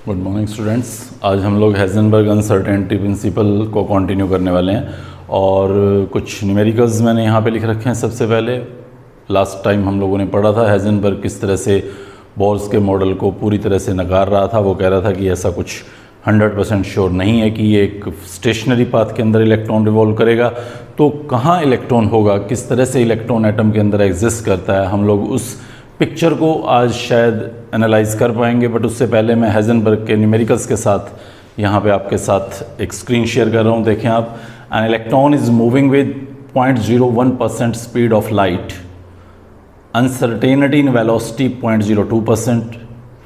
Good morning students. आज हम लोग हाइजेनबर्ग अनसर्टेनिटी प्रिंसिपल को कंटिन्यू करने वाले हैं और कुछ न्यूमेरिकल्स मैंने यहाँ पे लिख रखे हैं। सबसे पहले लास्ट टाइम हम लोगों ने पढ़ा था हाइजेनबर्ग किस तरह से बोर्स के मॉडल को पूरी तरह से नकार रहा था। वो कह रहा था कि ऐसा कुछ 100% श्योर नहीं है कि ये एक स्टेशनरी पाथ के अंदर इलेक्ट्रॉन रिवॉल्व करेगा, तो कहाँ इलेक्ट्रॉन होगा, किस तरह से इलेक्ट्रॉन एटम के अंदर एग्जिस्ट करता है, हम लोग उस पिक्चर को आज शायद एनालाइज कर पाएंगे। बट उससे पहले मैं हाइजेनबर्ग के न्यूमेरिकल्स के साथ यहाँ पे आपके साथ एक स्क्रीन शेयर कर रहा हूँ। देखें आप, an electron is moving with 0.01% speed of light, uncertainty in velocity 0.02%,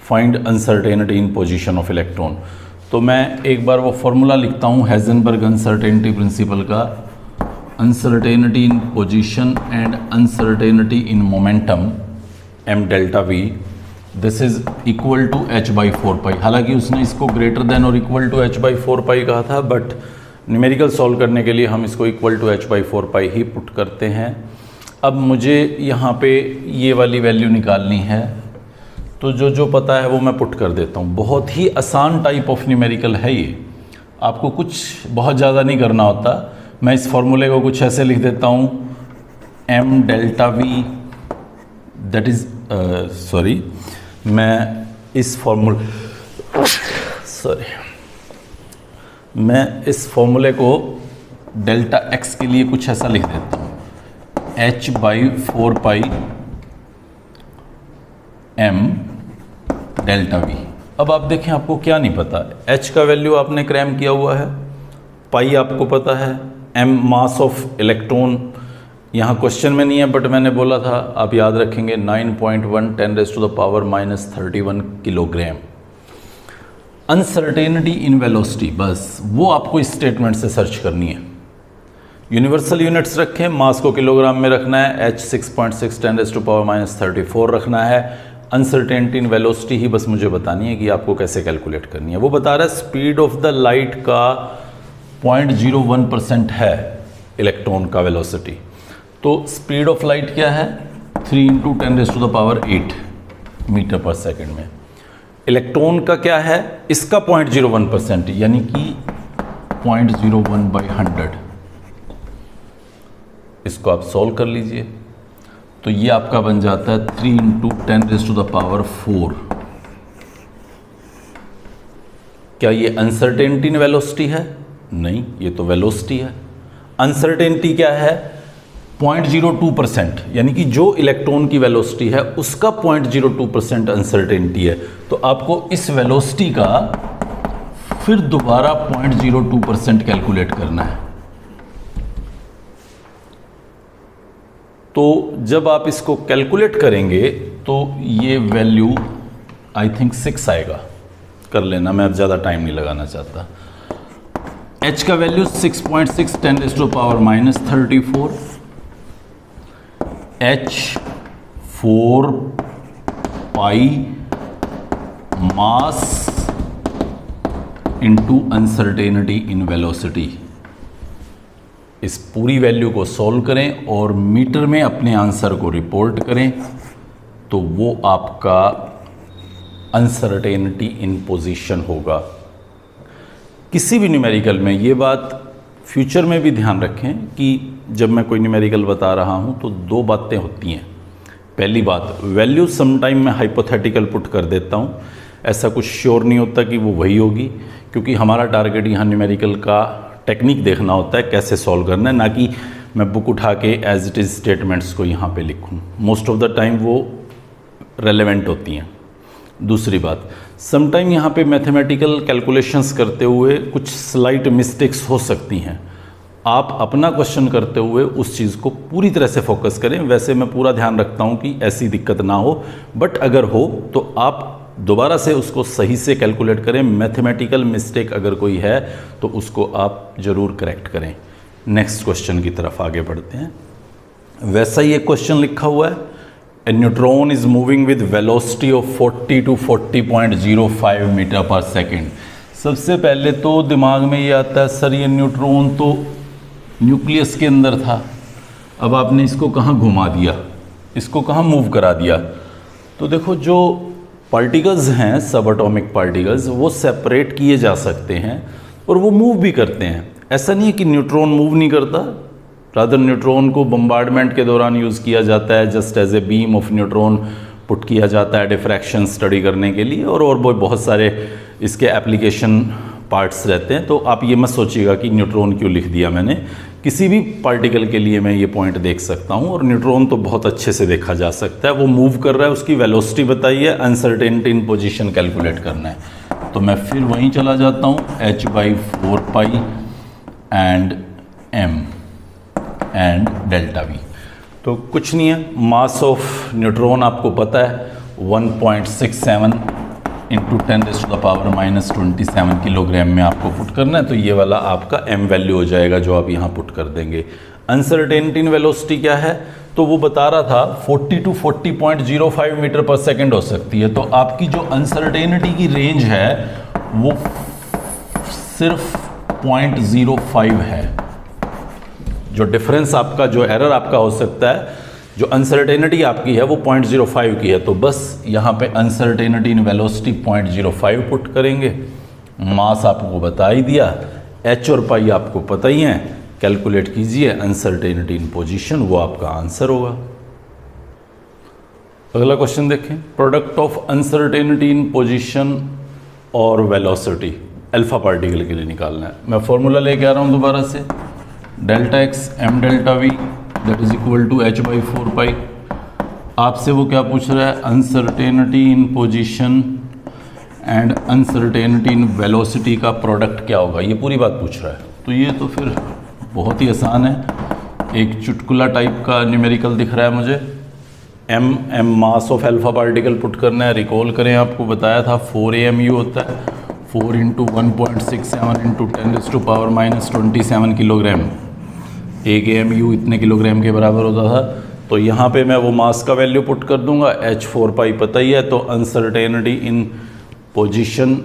find uncertainty in position of electron. तो मैं एक बार वो फॉर्मूला लिखता हूँ हाइजेनबर्ग अनसर्टेनिटी प्रिंसिपल का, uncertainty in position and uncertainty in momentum m delta v, this is equal to h by 4 हालांकि उसने इसको ग्रेटर देन और इक्वल टू h बाई 4 कहा था, बट न्यूमेरिकल सॉल्व करने के लिए हम इसको इक्वल टू h बाई 4 ही पुट करते हैं। अब मुझे यहाँ पे ये वाली वैल्यू निकालनी है, तो जो पता है वो मैं पुट कर देता हूँ। बहुत ही आसान टाइप ऑफ न्यूमेरिकल है ये, आपको कुछ बहुत ज़्यादा नहीं करना होता। मैं इस फॉर्मूले को कुछ ऐसे लिख देता हूँ, m delta v that is मैं इस फॉर्मूले को डेल्टा x के लिए कुछ ऐसा लिख देता हूँ, h by 4 m delta v। अब आप देखें, आपको क्या नहीं पता, h का वैल्यू आपने क्रैम किया हुआ है, पाई आपको पता है, m मास ऑफ इलेक्ट्रॉन यहाँ क्वेश्चन में नहीं है बट मैंने बोला था, आप याद रखेंगे 9.1 10⁻³ किलोग्राम। अनसर्टेनिटी इन वेलोसिटी, बस वो आपको इस स्टेटमेंट से सर्च करनी है। यूनिवर्सल यूनिट्स रखें, मास को किलोग्राम में रखना है, h 6.6 10⁻34 रखना है। अनसर्टेनिटी इन वेलोसिटी ही बस मुझे बतानी है कि आपको कैसे कैलकुलेट करनी है। वो बता रहा है स्पीड ऑफ द लाइट का 0.01% है इलेक्ट्रॉन का वेलोसिटी। तो स्पीड ऑफ लाइट क्या है, 3 × 10⁸ मीटर पर सेकेंड में। इलेक्ट्रॉन का क्या है, इसका 0.01% यानी कि 0.01/100। इसको आप सॉल्व कर लीजिए, तो ये आपका बन जाता है 3 × 10⁴। क्या ये अनसर्टेनिटी इन वेलोसिटी है? नहीं, ये तो वेलोसिटी है। अनसर्टेनिटी क्या है, 0.02%, यानी कि जो इलेक्ट्रॉन की वेलोसिटी है उसका 0.02% अनसर्टेनिटी है। तो आपको इस वेलोसिटी का फिर दोबारा 0.02% कैलकुलेट करना है। तो जब आप इसको कैलकुलेट करेंगे तो ये वैल्यू आई थिंक 6 आएगा, कर लेना, मैं अब ज़्यादा टाइम नहीं लगाना चाहता। h का value 6.6 10⁻34, h 4 pi mass into uncertainty in velocity. इस पूरी वैल्यू को सॉल्व करें और मीटर में अपने आंसर को रिपोर्ट करें, तो वो आपका अनसर्टेनिटी इन पोजीशन होगा। किसी भी न्यूमेरिकल में ये बात फ्यूचर में भी ध्यान रखें कि जब मैं कोई न्यूमेरिकल बता रहा हूँ तो दो बातें होती हैं। पहली बात, वैल्यू समटाइम मैं हाइपोथेटिकल पुट कर देता हूँ, ऐसा कुछ श्योर नहीं होता कि वो वही होगी, क्योंकि हमारा टारगेट यहाँ न्यूमेरिकल का टेक्निक देखना होता है, कैसे सॉल्व करना है, ना कि मैं बुक उठा के एज इट इज़ स्टेटमेंट्स को यहाँ पे लिखूँ। मोस्ट ऑफ द टाइम वो रेलेवेंट होती हैं। दूसरी बात, समटाइम यहाँ पे मैथमेटिकल कैलकुलेशंस करते हुए कुछ स्लाइट मिस्टेक्स हो सकती हैं। आप अपना क्वेश्चन करते हुए उस चीज़ को पूरी तरह से फोकस करें। वैसे मैं पूरा ध्यान रखता हूँ कि ऐसी दिक्कत ना हो, बट अगर हो तो आप दोबारा से उसको सही से कैलकुलेट करें। मैथमेटिकल मिस्टेक अगर कोई है तो उसको आप ज़रूर करेक्ट करें। नेक्स्ट क्वेश्चन की तरफ आगे बढ़ते हैं। वैसा ही एक क्वेश्चन लिखा हुआ है, A neutron is moving with velocity of 40 to 40.05 metre per second. सबसे पहले तो दिमाग में ये आता है, सर ये न्यूट्रॉन तो न्यूक्लियस के अंदर था, अब आपने इसको कहाँ घुमा दिया, इसको कहाँ मूव करा दिया। तो देखो, जो पार्टिकल्स हैं, सब एटॉमिक पार्टिकल्स, वो सेपरेट किए जा सकते हैं और वो मूव भी करते हैं। ऐसा नहीं है कि न्यूट्रॉन मूव नहीं करता, रादर न्यूट्रॉन को बम्बार्डमेंट के दौरान यूज़ किया जाता है, just as a beam of neutron put किया जाता है डिफ्रैक्शन स्टडी करने के लिए, और बहुत सारे इसके एप्लीकेशन पार्ट्स रहते हैं। तो आप ये मत सोचिएगा कि न्यूट्रॉन क्यों लिख दिया मैंने, किसी भी पार्टिकल के लिए मैं ये पॉइंट देख सकता हूँ, और न्यूट्रॉन तो बहुत अच्छे से देखा जा सकता है। वो मूव कर रहा है, उसकी वेलोसिटी बताइए, अनसर्टेनिटी इन पोजीशन कैलकुलेट करना है। तो मैं फिर वहीं चला जाता हूँ, h/4 and m and delta v। तो कुछ नहीं है, मास ऑफ न्यूट्रॉन आपको पता है 1.67 इंटू 10⁻⁻27 किलोग्राम में आपको पुट करना है। तो ये वाला आपका m वैल्यू हो जाएगा जो आप यहाँ पुट कर देंगे। अनसर्टेनिटी इन वेलोसिटी क्या है, तो वो बता रहा था 40 to 40.05 मीटर पर सेकेंड हो सकती है। तो आपकी जो अनसर्टेनिटी की रेंज है वो सिर्फ 0.05 है। जो डिफरेंस आपका, जो एरर आपका हो सकता है, जो अनसर्टेनिटी आपकी है वो 0.05 की है। तो बस यहाँ पे अनसर्टेनिटी इन वेलोसिटी 0.05 पुट करेंगे। मास आपको बता ही दिया, h और पाई आपको पता ही है, कैलकुलेट कीजिए अनसर्टेनिटी इन पोजीशन, वो आपका आंसर होगा। अगला क्वेश्चन देखें, product of uncertainty in position और वेलोसिटी अल्फा पार्टिकल के लिए निकालना है। मैं फॉर्मूला लेके आ रहा हूँ दोबारा से, delta X m delta v that is equal to h/4 आपसे वो क्या पूछ रहा है, uncertainty in position and uncertainty in velocity का प्रोडक्ट क्या होगा, ये पूरी बात पूछ रहा है। तो ये तो फिर बहुत ही आसान है, एक चुटकुला टाइप का न्यूमेरिकल दिख रहा है मुझे। m mass of alpha particle put करना है। रिकॉल करें, आपको बताया था 4 होता है, 4 इंटू 1.67 इंटू 10⁻⁻27 किलोग्राम। 1 AMU इतने किलोग्राम के बराबर होता था। तो यहाँ पे मैं वो मास का वैल्यू पुट कर दूंगा, h/4 पता ही है। तो uncertainty in position,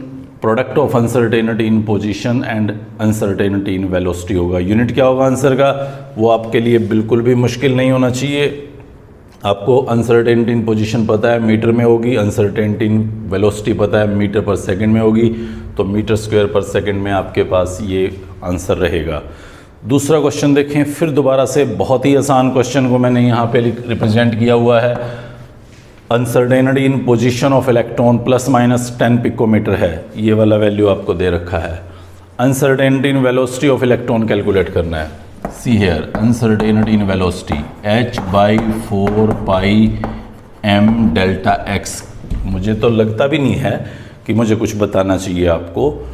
product of uncertainty in position and uncertainty in velocity होगा। यूनिट क्या होगा आंसर का, वो आपके लिए बिल्कुल भी मुश्किल नहीं होना चाहिए। आपको अनसर्टेनिटी इन पोजीशन पता है मीटर में होगी, अनसर्टेनिटी इन वेलोसिटी पता है मीटर पर सेकंड में होगी। तो मीटर स्क्वायर पर सेकंड में आपके पास ये आंसर रहेगा। दूसरा क्वेश्चन देखें, फिर दोबारा से बहुत ही आसान क्वेश्चन को मैंने यहाँ पे रिप्रेजेंट किया हुआ है। Uncertainty in position of electron ±10 picometre है, ये वाला वैल्यू आपको दे रखा है। Uncertainty in velocity of electron calculate करना है। See here, uncertainty in velocity h/4 m delta x। मुझे तो लगता भी नहीं है कि मुझे कुछ बताना चाहिए आपको।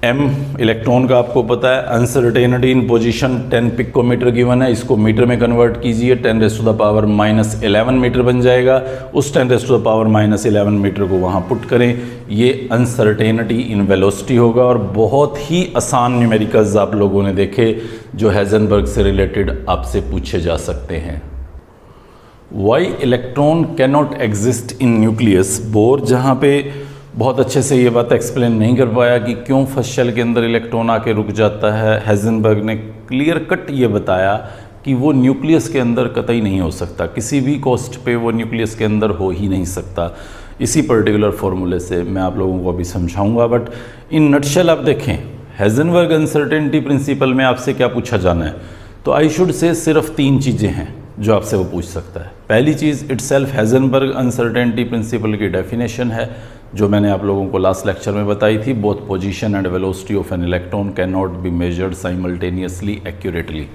m इलेक्ट्रॉन का आपको पता है, uncertainty in position 10 picometre given है, इसको मीटर में कन्वर्ट कीजिए, 10⁻⁻11 मीटर बन जाएगा। उस 10⁻⁻11 मीटर को वहाँ पुट करें, ये अनसर्टेनिटी इन वेलोसिटी होगा। और बहुत ही आसान न्यूमेरिकल्स आप लोगों ने देखे जो हाइजेनबर्ग से रिलेटेड आपसे पूछे जा सकते हैं। Why electron cannot exist in nucleus. Bohr जहाँ पे बहुत अच्छे से ये बात एक्सप्लेन नहीं कर पाया कि क्यों फर्स्ट शेल के अंदर इलेक्ट्रॉन आके रुक जाता है। हाइजेनबर्ग ने क्लियर कट ये बताया कि वो न्यूक्लियस के अंदर कतई नहीं हो सकता, किसी भी कॉस्ट पे वो न्यूक्लियस के अंदर हो ही नहीं सकता। इसी पर्टिकुलर फॉर्मूले से मैं आप लोगों को अभी समझाऊंगा। बट इन नटशेल आप देखें, हाइजेनबर्ग अनसर्टेनिटी प्रिंसिपल में आपसे क्या पूछा जाना है, तो आई शुड से सिर्फ 3 चीज़ें हैं जो आपसे वो पूछ सकता है। पहली चीज़ इटसेल्फ हाइजेनबर्ग अनसर्टेनिटी प्रिंसिपल की डेफिनेशन है, जो मैंने आप लोगों को लास्ट लेक्चर में बताई थी। Both position and velocity of an electron can not be measured simultaneously accurately.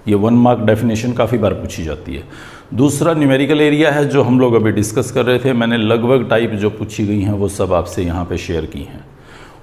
ये 1 मार्क डेफिनेशन काफ़ी बार पूछी जाती है। दूसरा न्यूमेरिकल एरिया है जो हम लोग अभी डिस्कस कर रहे थे, मैंने लगभग टाइप जो पूछी गई हैं वो सब आपसे यहाँ पे शेयर की हैं।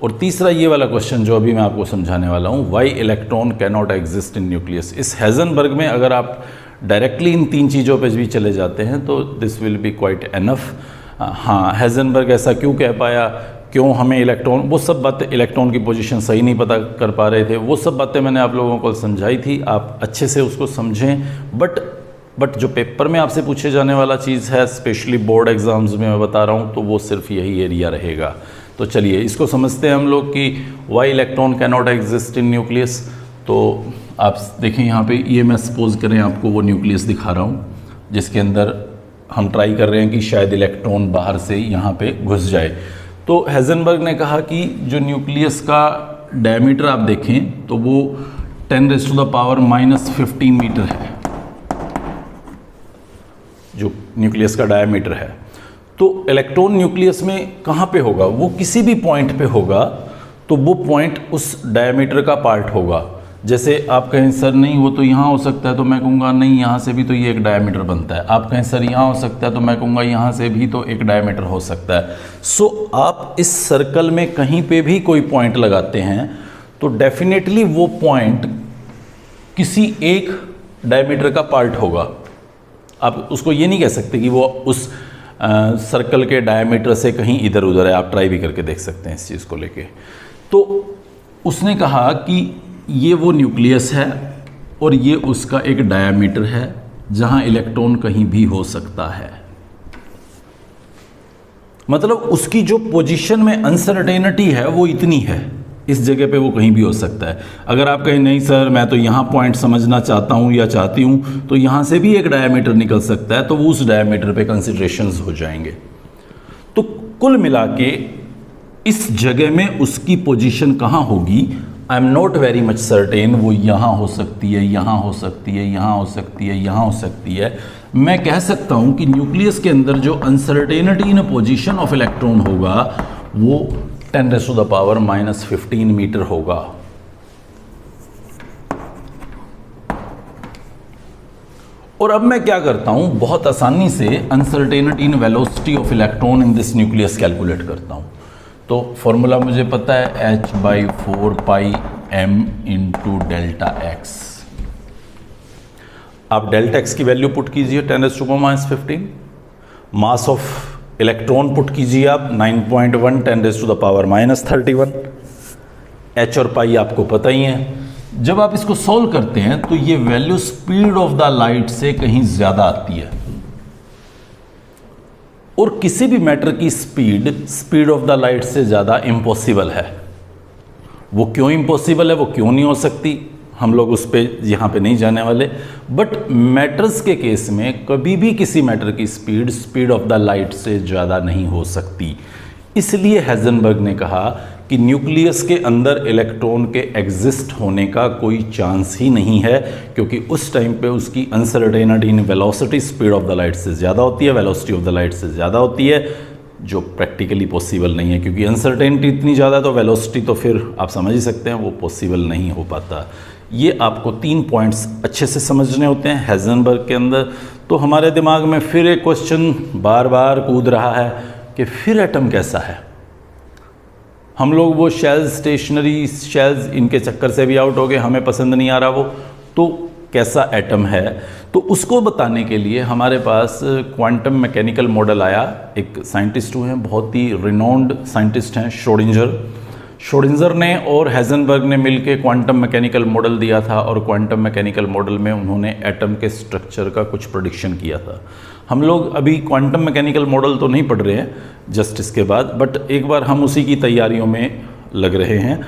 और तीसरा ये वाला क्वेश्चन जो अभी मैं आपको समझाने वाला हूँ, why electron can not exist in nucleus. इस हाइजेनबर्ग में अगर आप डायरेक्टली इन 3 चीज़ों पर भी चले जाते हैं तो this will be quite enough. हाँ, हाइजेनबर्ग ऐसा क्यों कह पाया, क्यों हमें इलेक्ट्रॉन, वो सब बातें, इलेक्ट्रॉन की पोजीशन सही नहीं पता कर पा रहे थे, वो सब बातें मैंने आप लोगों को समझाई थी। आप अच्छे से उसको समझें। बट जो पेपर में आपसे पूछे जाने वाला चीज़ है, स्पेशली बोर्ड एग्जाम्स में मैं बता रहा हूँ, तो वो सिर्फ यही एरिया रहेगा। तो चलिए इसको समझते हैं हम लोग कि why electron can not exist in nucleus. तो आप देखें यहाँ पे, ये मैं सपोज करें आपको वो न्यूक्लियस दिखा रहा हूँ जिसके अंदर हम ट्राई कर रहे हैं कि शायद इलेक्ट्रॉन बाहर से यहाँ पे घुस जाए। तो हेज़नबर्ग ने कहा कि जो न्यूक्लियस का डायमीटर आप देखें तो वो 10⁻⁻15 मीटर है, जो न्यूक्लियस का डायमीटर है। तो इलेक्ट्रॉन न्यूक्लियस में कहाँ पे होगा? वो किसी भी पॉइंट पे होगा, तो वो पॉइंट उस डायमीटर का पार्ट होगा। जैसे आप कहें सर नहीं वो तो यहाँ हो सकता है, तो मैं कहूँगा नहीं यहाँ से भी तो ये एक डायमीटर बनता है। आप कहें सर यहाँ हो सकता है, तो मैं कहूँगा यहाँ से भी तो एक डायमीटर हो सकता है। सो आप इस सर्कल में कहीं पे भी कोई पॉइंट लगाते हैं तो डेफिनेटली वो पॉइंट किसी एक डायमीटर का पार्ट होगा। आप उसको ये नहीं कह सकते कि वो उस सर्कल के डायमीटर से कहीं इधर उधर है। आप ट्राई भी करके देख सकते हैं इस चीज़ को लेके। तो उसने कहा कि ये वो न्यूक्लियस है और ये उसका एक डायमीटर है जहां इलेक्ट्रॉन कहीं भी हो सकता है। मतलब उसकी जो पोजीशन में अनसर्टेनिटी है वो इतनी है, इस जगह पे वो कहीं भी हो सकता है। अगर आप कहें नहीं सर मैं तो यहाँ पॉइंट समझना चाहता हूँ या चाहती हूँ, तो यहाँ से भी एक डायमीटर निकल सकता है, तो वो उस डायमीटर पे कंसिडरेशंस हो जाएंगे। तो कुल मिला के इस जगह में उसकी पोजीशन कहाँ होगी, I am not very much certain. वो यहाँ हो सकती है, यहाँ हो सकती है, यहाँ हो सकती है, यहाँ हो सकती है। मैं कह सकता हूँ कि न्यूक्लियस के अंदर जो uncertainty in position of electron होगा वो 10⁻⁻15 मीटर होगा। और अब मैं क्या करता हूँ, बहुत आसानी से uncertainty in velocity of electron in this nucleus calculate करता हूँ। तो फॉर्मूला मुझे पता है h/4πm इंटू डेल्टा एक्स। आप डेल्टा एक्स की वैल्यू पुट कीजिए 10⁻⁻15, मास ऑफ इलेक्ट्रॉन पुट कीजिए आप 9.1 10⁻⁻31, h और पाई आपको पता ही है। जब आप इसको सॉल्व करते हैं तो ये value speed of the light से कहीं ज़्यादा आती है। और किसी भी मैटर की स्पीड ऑफ द लाइट से ज़्यादा इम्पॉसिबल है। वो क्यों इम्पॉसिबल है, वो क्यों नहीं हो सकती, हम लोग उस पर यहाँ पे नहीं जाने वाले। बट मैटर्स के केस में कभी भी किसी मैटर की स्पीड ऑफ द लाइट से ज़्यादा नहीं हो सकती। इसलिए हेज़नबर्ग ने कहा कि न्यूक्लियस के अंदर इलेक्ट्रॉन के एग्जिस्ट होने का कोई चांस ही नहीं है, क्योंकि उस टाइम पे उसकी uncertainty in velocity speed of the light से ज़्यादा होती है, वेलोसिटी ऑफ द लाइट से ज़्यादा होती है, जो प्रैक्टिकली पॉसिबल नहीं है। क्योंकि अनसर्टेनिटी इतनी ज़्यादा है तो वेलोसिटी तो फिर आप समझ ही सकते हैं वो पॉसिबल नहीं हो पाता। ये आपको 3 पॉइंट्स अच्छे से समझने होते हैं हेज़नबर्ग के अंदर। तो हमारे दिमाग में फिर एक क्वेश्चन बार बार कूद रहा है कि फिर एटम कैसा है। हम लोग वो शेल्स, स्टेशनरी शेल्स, इनके चक्कर से भी आउट हो गए, हमें पसंद नहीं आ रहा वो। तो कैसा एटम है, तो उसको बताने के लिए हमारे पास क्वांटम मैकेनिकल मॉडल आया। एक साइंटिस्ट हुए हैं, बहुत ही रिनाउंड साइंटिस्ट हैं, श्रोडिंगर ने और हेज़नबर्ग ने मिलकर क्वांटम मैकेनिकल मॉडल दिया था। और क्वांटम मैकेनिकल मॉडल में उन्होंने एटम के स्ट्रक्चर का कुछ प्रेडिक्शन किया था। हम लोग अभी क्वांटम मैकेनिकल मॉडल तो नहीं पढ़ रहे हैं जस्ट इसके बाद, बट एक बार हम उसी की तैयारियों में लग रहे हैं।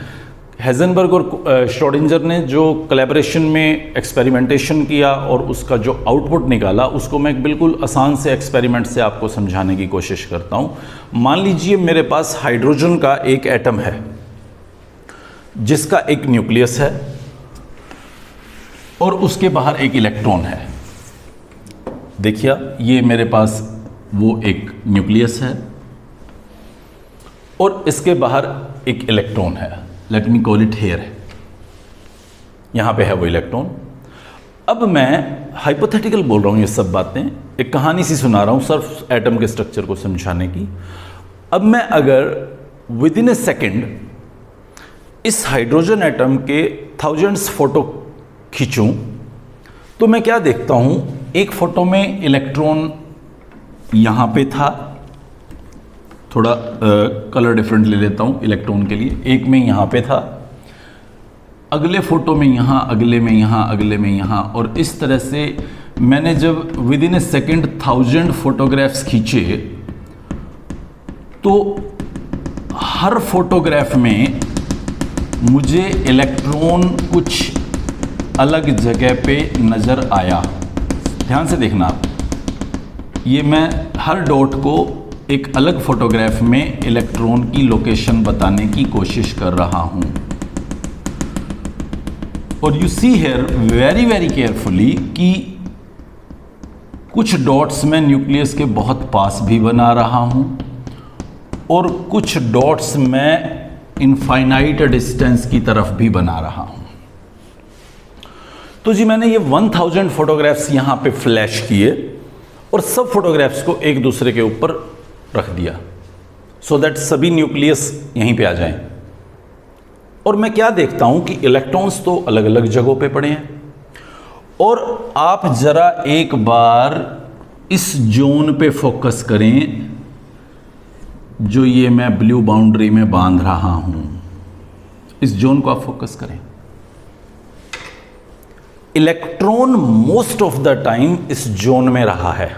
हेज़नबर्ग और श्रोडिंगर ने जो कोलैबोरेशन में एक्सपेरिमेंटेशन किया और उसका जो आउटपुट निकाला, उसको मैं एक बिल्कुल आसान से एक्सपेरिमेंट से आपको समझाने की कोशिश करता हूँ। मान लीजिए मेरे पास हाइड्रोजन का एक एटम है जिसका एक न्यूक्लियस है और उसके बाहर एक इलेक्ट्रॉन है। देखिए ये मेरे पास वो एक न्यूक्लियस है और इसके बाहर एक इलेक्ट्रॉन है। Let me call it here, यहां पे है वो इलेक्ट्रॉन। अब मैं हाइपोथेटिकल बोल रहा हूं, ये सब बातें एक कहानी सी सुना रहा हूं सिर्फ एटम के स्ट्रक्चर को समझाने की। अब मैं अगर विद इन ए सेकेंड इस हाइड्रोजन एटम के थाउजेंड्स फोटो खींचूं तो मैं क्या देखता हूं, एक फोटो में इलेक्ट्रॉन यहां पे था, थोड़ा कलर डिफरेंट ले लेता हूं इलेक्ट्रॉन के लिए, एक में यहां पे था, अगले फोटो में यहां, अगले में यहां, अगले में यहां। और इस तरह से मैंने जब with in A second 1000 photographs खींचे तो हर फोटोग्राफ में मुझे इलेक्ट्रॉन कुछ अलग जगह पे नज़र आया। ध्यान से देखना आप, ये मैं हर डॉट को एक अलग फोटोग्राफ में इलेक्ट्रॉन की लोकेशन बताने की कोशिश कर रहा हूं। और you see here very very carefully कि कुछ डॉट्स में न्यूक्लियस के बहुत पास भी बना रहा हूं और कुछ डॉट्स में इनफाइनाइट डिस्टेंस की तरफ भी बना रहा हूं। तो जी मैंने ये 1000 फोटोग्राफ्स यहां पे फ्लैश किए और सब फोटोग्राफ्स को एक दूसरे के ऊपर रख दिया सो दैट सभी न्यूक्लियस यहीं पे आ जाएं। और मैं क्या देखता हूं कि इलेक्ट्रॉन्स तो अलग अलग जगहों पे पड़े हैं और आप जरा एक बार इस जोन पे फोकस करें जो ये मैं ब्लू बाउंड्री में बांध रहा हूं। इस जोन को आप फोकस करें। Electron most of the time इस जोन में रहा है।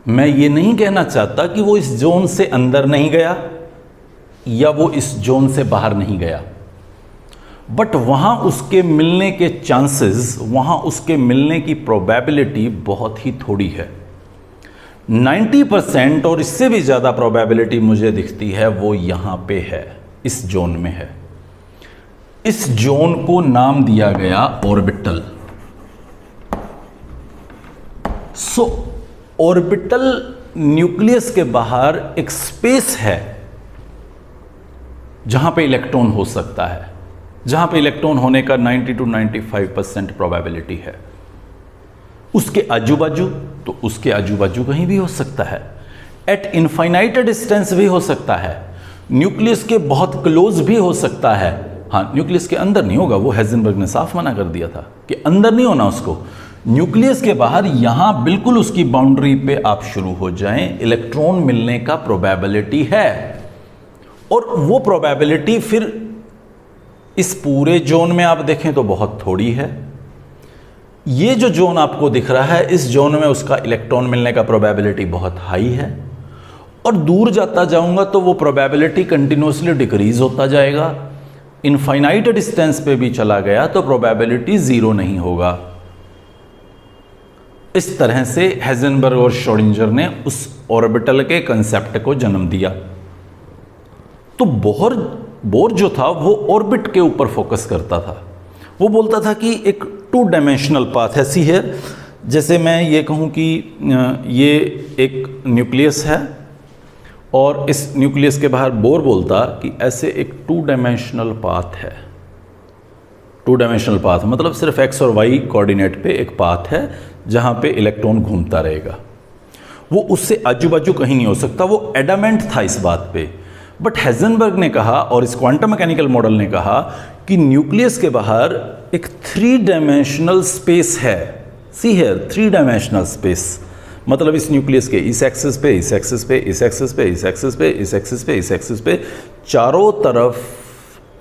मैं ये नहीं कहना चाहता कि वो इस जोन से अंदर नहीं गया या वो इस जोन से बाहर नहीं गया, बट वहां उसके मिलने के चांसेस, वहां उसके मिलने की प्रोबेबिलिटी बहुत ही थोड़ी है। 90% और इससे भी ज़्यादा प्रोबेबिलिटी मुझे दिखती है वो यहाँ पे है, इस जोन में है। इस जोन को नाम दिया गया ऑर्बिटल। सो ऑर्बिटल न्यूक्लियस के बाहर एक स्पेस है जहां पे इलेक्ट्रॉन हो सकता है, जहां पे इलेक्ट्रॉन होने का 90 to 95% प्रोबेबिलिटी है। उसके आजू बाजू, तो उसके आजू बाजू कहीं भी हो सकता है। एट इनफाइनाइट डिस्टेंस भी हो सकता है। न्यूक्लियस के बहुत क्लोज भी हो सकता है। हाँ, न्यूक्लियस के अंदर नहीं होगा, वो हेजनबर्ग ने साफ मना कर दिया था कि अंदर नहीं होना उसको। न्यूक्लियस के बाहर यहां बिल्कुल उसकी बाउंड्री पे आप शुरू हो जाएं, इलेक्ट्रॉन मिलने का प्रोबेबिलिटी है। और वो प्रोबेबिलिटी फिर इस पूरे जोन में आप देखें तो बहुत थोड़ी है। ये जो जोन आपको दिख रहा है, इस जोन में उसका इलेक्ट्रॉन मिलने का प्रोबेबिलिटी बहुत हाई है। और दूर जाता जाऊंगा तो वो प्रोबेबिलिटी कंटिन्यूसली डिक्रीज होता जाएगा। इनफाइनाइट डिस्टेंस पे भी चला गया तो प्रोबेबिलिटी जीरो नहीं होगा। इस तरह से हेजनबर्ग और श्रोडिंगर ने उस ऑर्बिटल के कंसेप्ट को जन्म दिया। तो बोर जो था वो ऑर्बिट के ऊपर फोकस करता था। वो बोलता था कि एक 2 डायमेंशनल पाथ है। सी है, जैसे मैं ये कहूँ कि ये एक न्यूक्लियस है और इस न्यूक्लियस के बाहर बोर बोलता कि ऐसे एक 2 डायमेंशनल पाथ है। 2 डायमेंशनल पाथ मतलब सिर्फ एक्स और वाई कोऑर्डिनेट पे एक पाथ है जहाँ पे इलेक्ट्रॉन घूमता रहेगा। वो उससे आजू बाजू कहीं नहीं हो सकता। वो एडामेंट था इस बात पे। बट हेजनबर्ग ने कहा और इस क्वांटम मैकेनिकल मॉडल ने कहा कि न्यूक्लियस के बाहर एक 3 डायमेंशनल स्पेस है। सी हियर 3 डायमेंशनल स्पेस मतलब इस न्यूक्लियस के इस एक्सिस पे, इस एक्सिस पे, इस एक्सिस पे, इस एक्सिस पे, इस एक्सिस पे, इस एक्सिस पे, चारों तरफ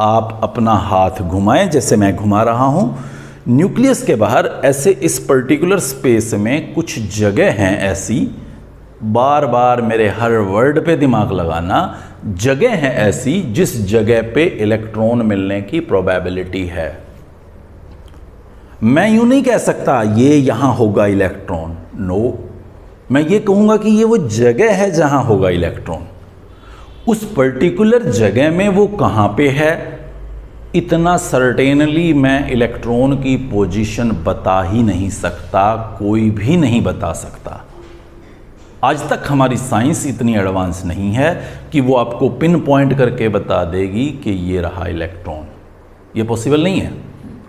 आप अपना हाथ घुमाएं जैसे मैं घुमा रहा हूं। न्यूक्लियस के बाहर ऐसे इस पर्टिकुलर स्पेस में कुछ जगह हैं ऐसी, बार बार मेरे हर वर्ड पे दिमाग लगाना, जगह है ऐसी जिस जगह पे इलेक्ट्रॉन मिलने की प्रोबेबिलिटी है। मैं यूं नहीं कह सकता ये यहां होगा इलेक्ट्रॉन, नो, मैं ये कहूंगा कि ये वो जगह है जहां होगा इलेक्ट्रॉन। उस पर्टिकुलर जगह में वो कहां पे है, इतना सर्टेनली मैं इलेक्ट्रॉन की पोजीशन बता ही नहीं सकता, कोई भी नहीं बता सकता। आज तक हमारी साइंस इतनी एडवांस नहीं है कि वो आपको पिन पॉइंट करके बता देगी कि ये रहा इलेक्ट्रॉन। ये पॉसिबल नहीं है।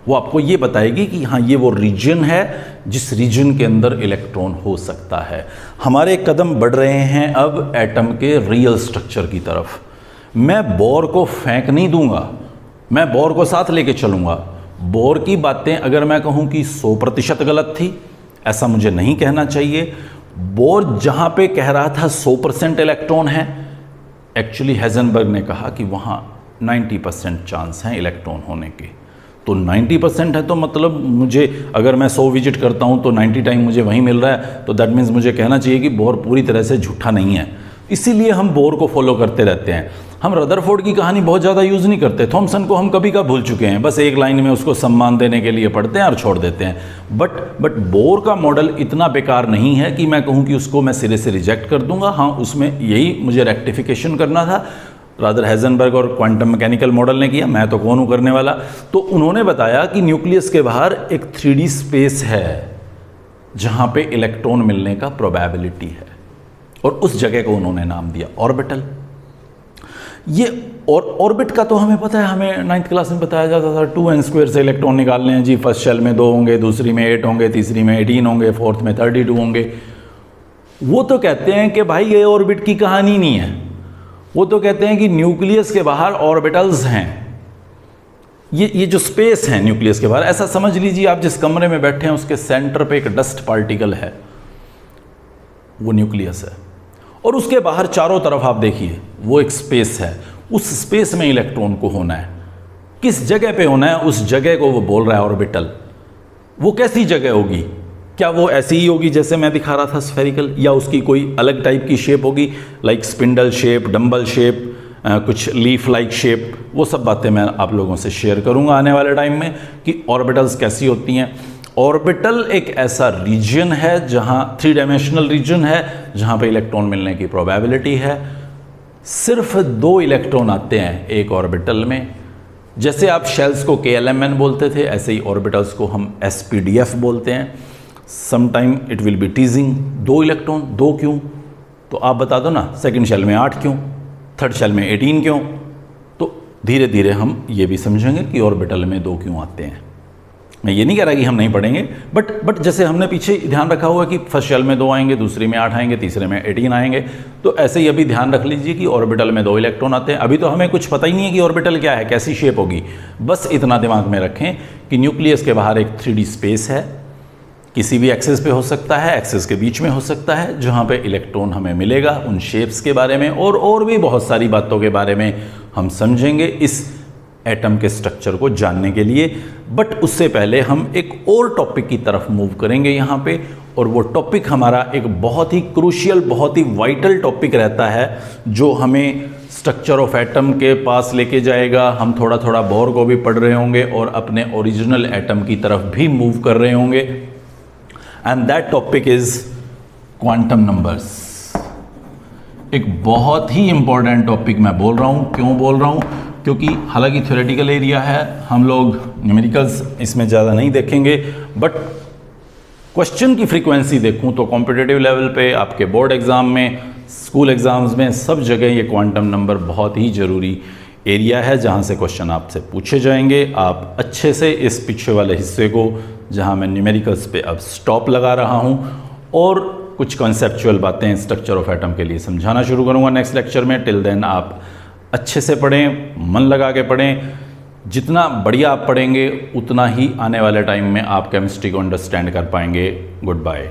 वो आपको ये बताएगी कि हाँ ये वो रीजन है जिस रीजन के अंदर इलेक्ट्रॉन हो सकता है। हमारे कदम बढ़ रहे हैं अब एटम के रियल स्ट्रक्चर की तरफ। मैं बोर को फेंक नहीं दूंगा, मैं बोर को साथ लेके चलूंगा। बोर की बातें अगर मैं कहूँ कि 100% गलत थी, ऐसा मुझे नहीं कहना चाहिए। बोर जहां पे कह रहा था 100% इलेक्ट्रॉन है, एक्चुअली हेजनबर्ग ने कहा कि वहां 90% चांस हैं इलेक्ट्रॉन होने के। तो 90% है तो मतलब मुझे, अगर मैं 100 विजिट करता हूं तो 90 टाइम मुझे वहीं मिल रहा है, तो दैट मीन्स मुझे कहना चाहिए कि बोर पूरी तरह से झूठा नहीं है। इसीलिए हम बोर को फॉलो करते रहते हैं। हम रदरफोर्ड की कहानी बहुत ज़्यादा यूज़ नहीं करते, थॉमसन को हम कभी का भूल चुके हैं, बस एक लाइन में उसको सम्मान देने के लिए पढ़ते हैं और छोड़ देते हैं। बट बोर का मॉडल इतना बेकार नहीं है कि मैं कहूँ कि उसको मैं सिरे से रिजेक्ट कर दूंगा। हाँ, उसमें यही मुझे रेक्टिफिकेशन करना था, रादर हेजनबर्ग और क्वांटम मैकेनिकल मॉडल ने किया, मैं तो कौन हूँ करने वाला। तो उन्होंने बताया कि न्यूक्लियस के बाहर एक 3D स्पेस है जहाँ पे इलेक्ट्रॉन मिलने का प्रोबेबिलिटी है, और उस जगह को उन्होंने नाम दिया ऑर्बिटल। ये और ऑर्बिट का तो हमें पता है, हमें 9th क्लास में बताया जाता था 2n² से इलेक्ट्रॉन निकालने हैं जी। फर्स्ट शेल में 2 होंगे, दूसरी में 8 होंगे, तीसरी में 18 होंगे, फोर्थ में 32 होंगे। वो तो कहते हैं कि भाई ये ऑर्बिट की कहानी नहीं है, वो तो कहते हैं कि न्यूक्लियस के बाहर ऑर्बिटल्स हैं। ये जो स्पेस है न्यूक्लियस के बाहर, ऐसा समझ लीजिए आप जिस कमरे में बैठे हैं उसके सेंटर पे एक डस्ट पार्टिकल है, वो न्यूक्लियस है, और उसके बाहर चारों तरफ आप देखिए वो एक स्पेस है। उस स्पेस में इलेक्ट्रॉन को होना है, किस जगह पे होना है, उस जगह को वो बोल रहा है ऑर्बिटल। वो कैसी जगह होगी? क्या वो ऐसी ही होगी जैसे मैं दिखा रहा था स्फेरिकल, या उसकी कोई अलग टाइप की शेप होगी, like spindle shape, dumbbell shape, कुछ लीफ लाइक शेप? वो सब बातें मैं आप लोगों से शेयर करूंगा आने वाले टाइम में कि ऑर्बिटल्स कैसी होती हैं। ऑर्बिटल एक ऐसा रीजन है जहां 3 डायमेंशनल रीजन है जहां पे इलेक्ट्रॉन मिलने की प्रोबेबिलिटी है। सिर्फ 2 इलेक्ट्रॉन आते हैं एक ऑर्बिटल में। जैसे आप शेल्स को KLMN बोलते थे, ऐसे ही ऑर्बिटल्स को हम SPDF बोलते हैं। Sometime it will be टीजिंग, 2 electron, 2 क्यों? तो आप बता दो ना, सेकंड शेल में 8 क्यों, थर्ड शेल में 18 क्यों? तो धीरे धीरे हम ये भी समझेंगे कि ऑर्बिटल में 2 क्यों आते हैं। मैं ये नहीं कह रहा कि हम नहीं पढ़ेंगे, बट जैसे हमने पीछे ध्यान रखा हुआ कि फर्स्ट शेल में 2 आएंगे, दूसरी में 8 आएंगे, तीसरे में 18 आएंगे, तो ऐसे ही अभी ध्यान रख लीजिए कि ऑर्बिटल में 2 इलेक्ट्रॉन आते हैं। अभी तो हमें कुछ पता ही नहीं है कि ऑर्बिटल क्या है, कैसी शेप होगी। बस इतना दिमाग में रखें कि न्यूक्लियस के बाहर एक 3D स्पेस है, किसी भी एक्सिस पे हो सकता है, एक्सिस के बीच में हो सकता है, जहाँ पे इलेक्ट्रॉन हमें मिलेगा। उन शेप्स के बारे में और भी बहुत सारी बातों के बारे में हम समझेंगे इस एटम के स्ट्रक्चर को जानने के लिए। बट उससे पहले हम एक और टॉपिक की तरफ मूव करेंगे यहाँ पे, और वो टॉपिक हमारा एक बहुत ही क्रूशियल, बहुत ही वाइटल टॉपिक रहता है जो हमें स्ट्रक्चर ऑफ एटम के पास लेके जाएगा। हम थोड़ा थोड़ा बोर को भी पढ़ रहे होंगे और अपने ओरिजिनल एटम की तरफ भी मूव कर रहे होंगे, and that topic is quantum numbers. एक बहुत ही इंपॉर्टेंट टॉपिक मैं बोल रहा हूँ। क्यों बोल रहा हूँ? क्योंकि हालांकि थ्योरेटिकल एरिया है, हम लोग न्यूमेरिकल्स इसमें ज़्यादा नहीं देखेंगे, बट क्वेश्चन की फ्रीक्वेंसी देखूं तो कॉम्पिटिटिव लेवल पे, आपके बोर्ड एग्ज़ाम में, स्कूल एग्ज़ाम्स में, सब जगह ये क्वांटम नंबर बहुत ही ज़रूरी एरिया है जहाँ से क्वेश्चन आपसे पूछे जाएंगे। आप अच्छे से इस पीछे वाले हिस्से को, जहाँ मैं न्यूमेरिकल्स पे अब स्टॉप लगा रहा हूँ और कुछ कॉन्सेप्चुअल बातें स्ट्रक्चर ऑफ एटम के लिए समझाना शुरू करूँगा नेक्स्ट लेक्चर में। टिल देन आप अच्छे से पढ़ें, मन लगा के पढ़ें। जितना बढ़िया आप पढ़ेंगे उतना ही आने वाले टाइम में आप केमिस्ट्री को अंडरस्टैंड कर पाएंगे। Good bye.